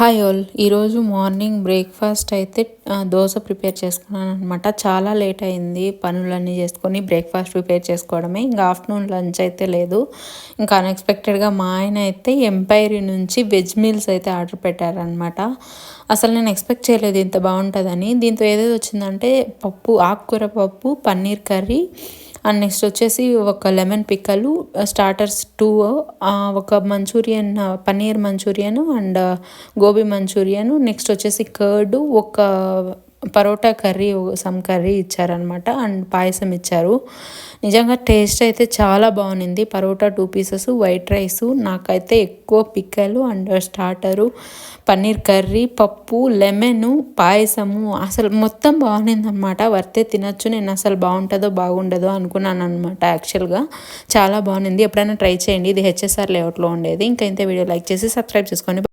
Hi all. ఈరోజు morning breakfast అయితే dosa prepare చేసుకున్నాను అనమాట. చాలా లేట్ అయింది పనులన్నీ చేసుకొని బ్రేక్ఫాస్ట్ ప్రిపేర్ చేసుకోవడమే. ఇంకా ఆఫ్టర్నూన్ లంచ్ అయితే లేదు. ఇంకా అన్ఎక్స్పెక్టెడ్గా మా ఆయన అయితే ఎంపైరీ నుంచి వెజ్ మీల్స్ అయితే ఆర్డర్ పెట్టారనమాట. అసలు నేను ఎక్స్పెక్ట్ చేయలేదు ఇంత బాగుంటుందని. దీంతో ఏదేది వచ్చిందంటే పప్పు, ఆకుకూర పప్పు, పన్నీర్ కర్రీ అండ్ నెక్స్ట్ వచ్చేసి ఒక లెమన్ పిక్కలు, స్టార్టర్స్ 2, ఒక Manchurian, paneer Manchurian and gobi Manchurian, next వచ్చేసి కర్డ్, ఒక పరోటా కర్రీ, సమ్ కర్రీ ఇచ్చారనమాట అండ్ పాయసం ఇచ్చారు. నిజంగా టేస్ట్ అయితే చాలా బాగుంది. పరోటా 2 పీసెస్, వైట్ రైసు, నాకైతే ఎక్కువ పిక్కలు అండ్ స్టార్టరు, పన్నీర్ కర్రీ, పప్పు, లెమను, పాయసము, అసలు మొత్తం బాగుందన్నమాట. వర్తే తినచ్చు. నేను అసలు బాగుంటుందో బాగుండదో అనుకున్నాను అనమాట. యాక్చువల్గా చాలా బాగుంది. ఎప్పుడైనా ట్రై చేయండి. ఇది హెచ్ఎస్ఆర్ లేఅవుట్లో ఉండేది. ఇంకా ఇంత వీడియో లైక్ చేసి సబ్స్క్రైబ్ చేసుకోండి.